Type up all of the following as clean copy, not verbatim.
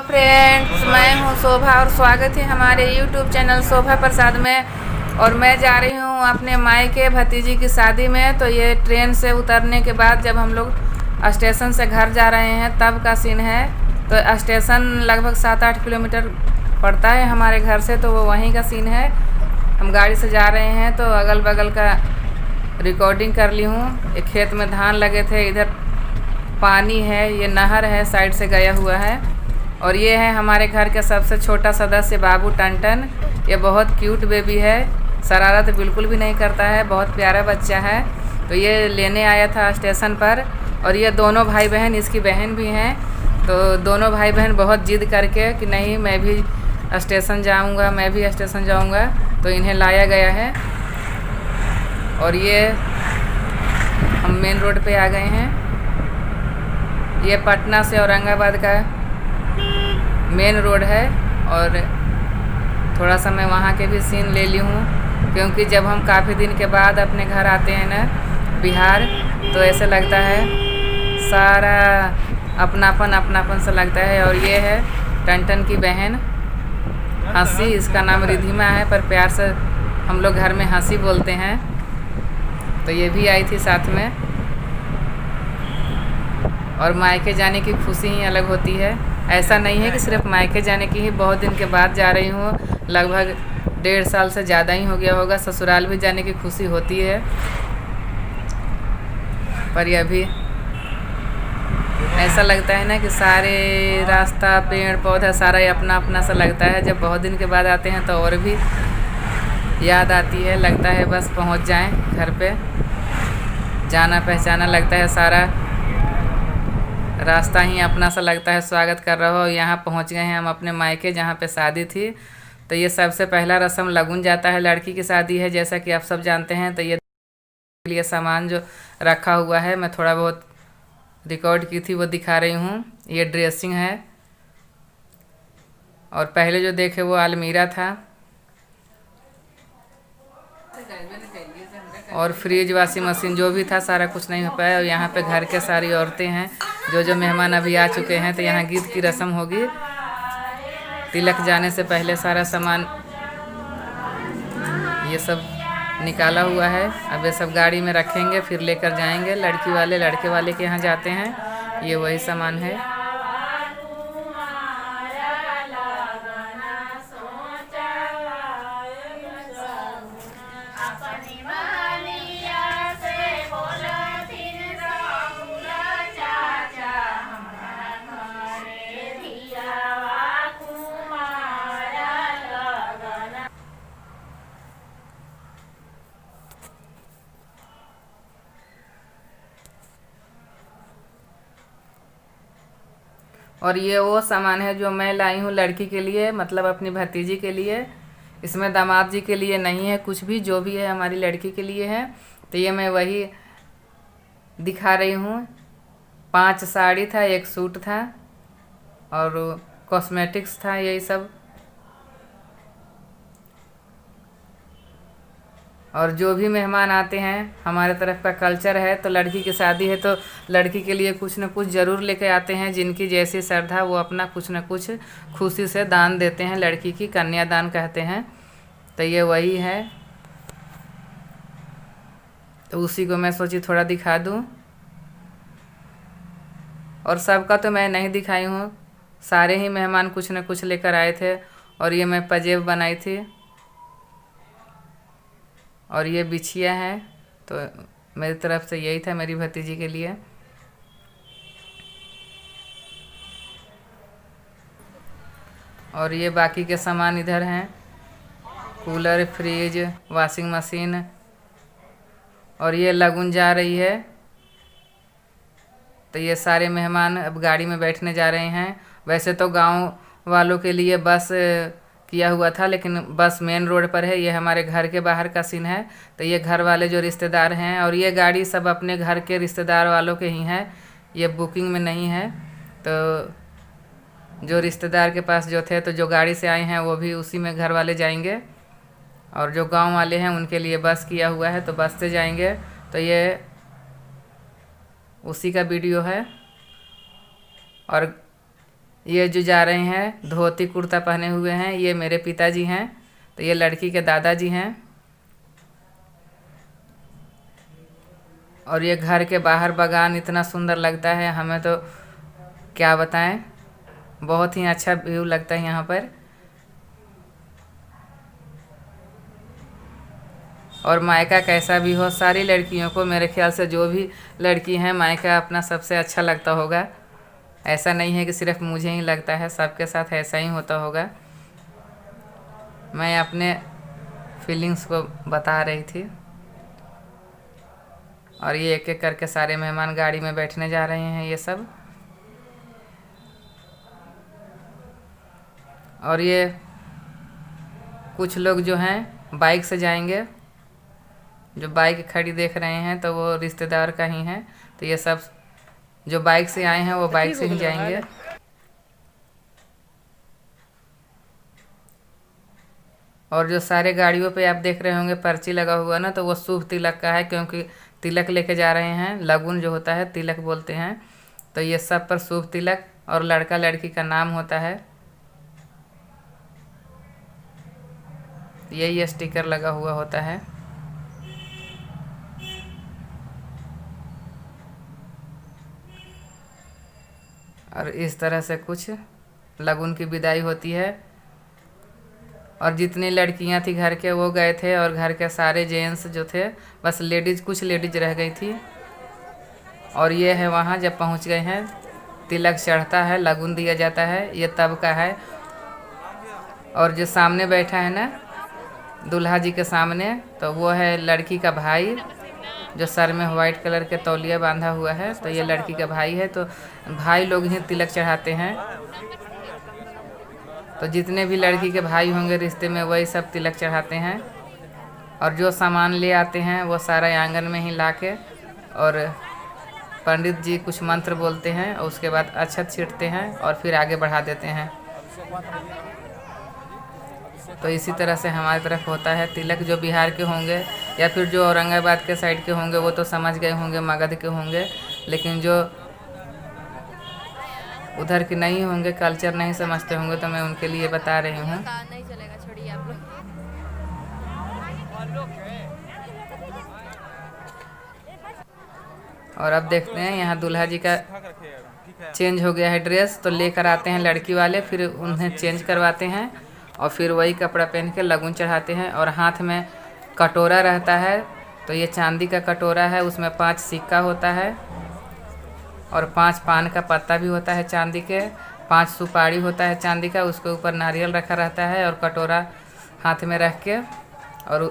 Friends, मैं हूं शोभा और स्वागत है हमारे YouTube चैनल शोभा प्रसाद में। और मैं जा रही हूं अपने मायके भतीजी की शादी में। तो ये ट्रेन से उतरने के बाद जब हम लोग स्टेशन से घर जा रहे हैं तब का सीन है। तो स्टेशन लगभग 7-8 किलोमीटर पड़ता है हमारे घर से, तो वो वहीं का सीन है। हम गाड़ी से जा रहे हैं तो अगल बगल का रिकॉर्डिंग कर ली हूँ। एक खेत में धान लगे थे, इधर पानी है, ये नहर है साइड से गया हुआ है। और ये है हमारे घर का सबसे छोटा सदस्य बाबू टन। ये बहुत क्यूट बेबी है, शरारत बिल्कुल भी नहीं करता है, बहुत प्यारा बच्चा है। तो ये लेने आया था स्टेशन पर। और ये दोनों भाई बहन, इसकी बहन भी हैं। तो दोनों भाई बहन बहुत जिद करके कि नहीं मैं भी स्टेशन जाऊंगा, मैं भी स्टेशन जाऊंगा, तो इन्हें लाया गया है। और ये हम मेन रोड पे आ गए हैं। ये पटना से औरंगाबाद का मेन रोड है। और थोड़ा सा मैं वहाँ के भी सीन ले ली हूँ, क्योंकि जब हम काफ़ी दिन के बाद अपने घर आते हैं ना बिहार, तो ऐसे लगता है सारा अपनापन सा लगता है। और ये है टन की बहन हंसी, इसका नाम रिधिमा है, पर प्यार से हम लोग घर में हंसी बोलते हैं। तो ये भी आई थी साथ में। और मायके जाने की खुशी ही अलग होती है। ऐसा नहीं है कि सिर्फ मायके जाने की ही बहुत दिन के बाद जा रही हूँ, लगभग 1.5 साल से ज़्यादा ही हो गया होगा। ससुराल भी जाने की खुशी होती है, पर यह भी ऐसा लगता है ना कि सारे रास्ता पेड़ पौधा सारा ही अपना अपना सा लगता है। जब बहुत दिन के बाद आते हैं तो और भी याद आती है, लगता है बस पहुँच जाएं घर पे, जाना पहचाना लगता है, सारा रास्ता ही अपना सा लगता है, स्वागत कर रहा हो। यहाँ पहुँच गए हैं हम अपने मायके जहाँ पे शादी थी। तो ये सबसे पहला रस्म लगुन जाता है, लड़की की शादी है जैसा कि आप सब जानते हैं। तो ये लिए सामान जो रखा हुआ है, मैं थोड़ा बहुत रिकॉर्ड की थी वो दिखा रही हूँ। ये ड्रेसिंग है, और पहले जो देखे वो अलमीरा था, और फ्रिज वॉशिंग मशीन जो भी था सारा कुछ नहीं हो पाया। और यहाँ पे घर के सारी औरतें हैं, जो मेहमान अभी आ चुके हैं। तो यहाँ गीत की रस्म होगी, तिलक जाने से पहले सारा सामान ये सब निकाला हुआ है। अब ये सब गाड़ी में रखेंगे, फिर लेकर जाएंगे। लड़की वाले लड़के वाले के यहाँ जाते हैं, ये वही सामान है। और ये वो सामान है जो मैं लाई हूँ लड़की के लिए, मतलब अपनी भतीजी के लिए। इसमें दामाद जी के लिए नहीं है कुछ भी, जो भी है हमारी लड़की के लिए है। तो ये मैं वही दिखा रही हूँ। 5 साड़ी था, 1 सूट था, और कॉस्मेटिक्स था, यही सब। और जो भी मेहमान आते हैं, हमारे तरफ का कल्चर है, तो लड़की की शादी है तो लड़की के लिए कुछ न कुछ ज़रूर लेके आते हैं। जिनकी जैसी श्रद्धा वो अपना कुछ न कुछ खुशी से दान देते हैं। लड़की की कन्यादान कहते हैं। तो ये वही है, तो उसी को मैं सोची थोड़ा दिखा दूँ। और सबका तो मैं नहीं दिखाई हूँ, सारे ही मेहमान कुछ न कुछ लेकर आए थे। और ये मैं पजेब बनाई थी, और ये बिछिया है। तो मेरी तरफ से यही था मेरी भतीजी के लिए। और ये बाकी के सामान इधर हैं, कूलर, फ्रिज, वॉशिंग मशीन। और ये लगुन जा रही है, तो ये सारे मेहमान अब गाड़ी में बैठने जा रहे हैं। वैसे तो गांव वालों के लिए बस किया हुआ था, लेकिन बस मेन रोड पर है। ये हमारे घर के बाहर का सीन है। तो ये घर वाले जो रिश्तेदार हैं, और ये गाड़ी सब अपने घर के रिश्तेदार वालों के ही हैं, ये बुकिंग में नहीं है। तो जो रिश्तेदार के पास जो थे, तो जो गाड़ी से आए हैं वो भी उसी में घर वाले जाएंगे। और जो गांव वाले हैं उनके लिए बस किया हुआ है, तो बस से जाएंगे। तो ये उसी का वीडियो है। और ये जो जा रहे हैं धोती कुर्ता पहने हुए हैं, ये मेरे पिताजी हैं। तो ये लड़की के दादाजी हैं। और ये घर के बाहर बागान इतना सुंदर लगता है, हमें तो क्या बताएं, बहुत ही अच्छा व्यू लगता है यहाँ पर। और मायका कैसा भी हो, सारी लड़कियों को मेरे ख्याल से जो भी लड़की हैं मायका अपना सबसे अच्छा लगता होगा। ऐसा नहीं है कि सिर्फ मुझे ही लगता है, सबके साथ ऐसा ही होता होगा। मैं अपने फीलिंग्स को बता रही थी। और ये एक एक करके सारे मेहमान गाड़ी में बैठने जा रहे हैं ये सब। और ये कुछ लोग जो हैं बाइक से जाएंगे, जो बाइक खड़ी देख रहे हैं तो वो रिश्तेदार का ही है। तो ये सब जो बाइक से आए हैं वो बाइक से ही जाएंगे। और जो सारे गाड़ियों पे आप देख रहे होंगे पर्ची लगा हुआ ना, तो वो शुभ तिलक का है, क्योंकि तिलक लेके जा रहे हैं। लगुन जो होता है तिलक बोलते हैं। तो ये सब पर शुभ तिलक और लड़का लड़की का नाम होता है। ये स्टिकर लगा हुआ होता है। और इस तरह से कुछ लगुन की विदाई होती है। और जितनी लड़कियां थी घर के वो गए थे, और घर के सारे जेंट्स जो थे, बस लेडीज, कुछ लेडीज रह गई थी। और ये है वहाँ जब पहुँच गए हैं, तिलक चढ़ता है, लगुन दिया जाता है, ये तब का है। और जो सामने बैठा है ना दूल्हा जी के सामने, तो वो है लड़की का भाई, जो सर में वाइट कलर के तौलिया बांधा हुआ है। तो ये लड़की का भाई है। तो भाई लोग ही तिलक चढ़ाते हैं। तो जितने भी लड़की के भाई होंगे रिश्ते में, वही सब तिलक चढ़ाते हैं। और जो सामान ले आते हैं वो सारा आंगन में ही लाके, और पंडित जी कुछ मंत्र बोलते हैं, और उसके बाद अक्षत छींटते हैं और फिर आगे बढ़ा देते हैं। तो इसी तरह से हमारी तरफ होता है तिलक। जो बिहार के होंगे या फिर जो औरंगाबाद के साइड के होंगे वो तो समझ गए होंगे, मगध के होंगे। लेकिन जो उधर के नहीं होंगे, कल्चर नहीं समझते होंगे, तो मैं उनके लिए बता रही हूँ। नहीं चलेगा, छोड़िए आप लोग। और अब देखते हैं यहाँ दूल्हा जी का चेंज हो गया है ड्रेस, तो लेकर आते हैं लड़की वाले, फिर उन्हें चेंज करवाते हैं और फिर वही कपड़ा पहन के लगुन चढ़ाते हैं। और हाथ में कटोरा रहता है, तो ये चांदी का कटोरा है, उसमें 5 सिक्का होता है और 5 पान का पत्ता भी होता है चांदी के, 5 सुपारी होता है चांदी का, उसके ऊपर नारियल रखा रहता है और कटोरा हाथ में रख के और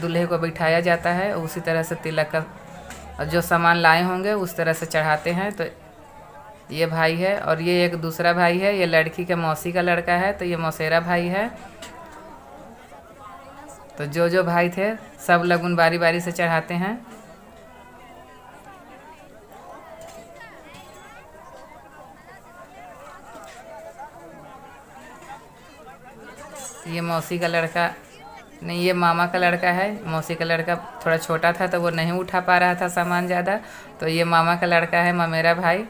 दूल्हे को बिठाया जाता है। उसी तरह से तिलक का जो सामान लाए होंगे उस तरह से चढ़ाते हैं। तो ये भाई है और ये एक दूसरा भाई है, ये लड़की के मौसी का लड़का है, तो ये मौसेरा भाई है। तो जो जो भाई थे सब लगुन बारी बारी से चढ़ाते हैं। ये मौसी का लड़का नहीं, ये मामा का लड़का है। मौसी का लड़का थोड़ा छोटा था तो वो नहीं उठा पा रहा था सामान ज़्यादा, तो ये मामा का लड़का है, मेरा भाई,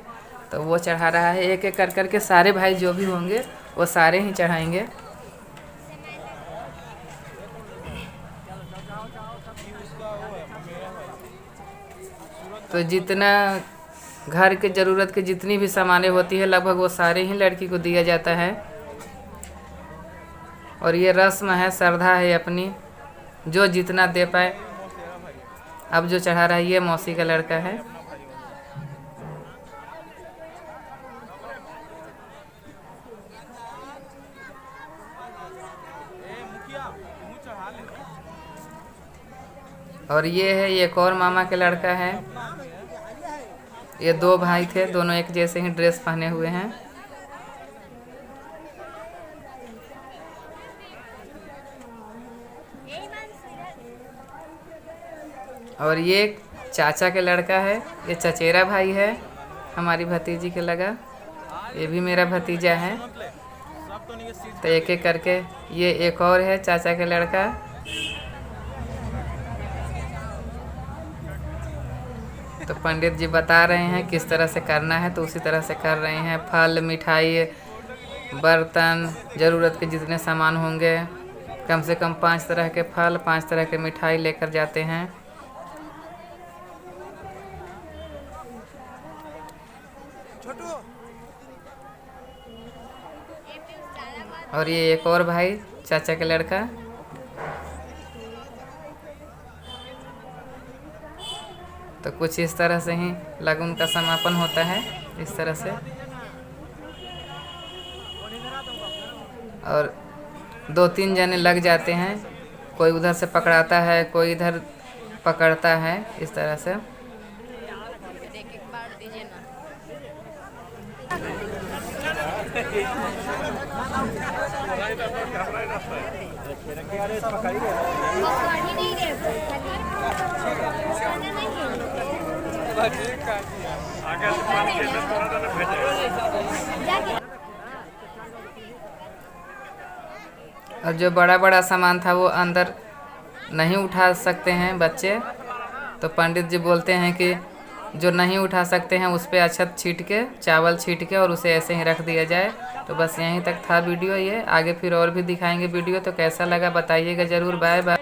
तो वो चढ़ा रहा है। एक एक कर के सारे भाई जो भी होंगे वो सारे ही चढ़ाएंगे। तो जितना घर के ज़रूरत की जितनी भी सामानें होती है लगभग वो सारे ही लड़की को दिया जाता है। और ये रस्म है, श्रद्धा है अपनी, जो जितना दे पाए। अब जो चढ़ा रहा है ये मौसी का लड़का है। और ये है एक और मामा के लड़का है। ये 2 भाई थे, दोनों एक जैसे ही ड्रेस पहने हुए हैं। और ये चाचा के लड़का है, ये चचेरा भाई है, हमारी भतीजी के लगा, ये भी मेरा भतीजा है। तो एक एक करके ये एक और है चाचा के लड़का। तो तो पंडित जी बता रहे हैं किस तरह से करना है, तो उसी तरह से कर रहे हैं। फल, मिठाई, बर्तन, ज़रूरत के जितने सामान होंगे, कम से कम 5 तरह के फल, 5 तरह के मिठाई लेकर जाते हैं। और ये एक और भाई, चाचा के लड़का, तो कुछ इस तरह से ही लगन का समापन होता है, इस तरह से। और 2-3 जने लग जाते हैं, कोई उधर से पकड़ाता है, कोई इधर पकड़ता है, इस तरह से। और जो बड़ा बड़ा सामान था वो अंदर नहीं उठा सकते हैं बच्चे, तो पंडित जी बोलते हैं कि जो नहीं उठा सकते हैं उस पर अक्षत छीट के, चावल छीट के, और उसे ऐसे ही रख दिया जाए। तो बस यहीं तक था वीडियो ये। आगे फिर और भी दिखाएंगे वीडियो, तो कैसा लगा बताइएगा ज़रूर। Bye bye.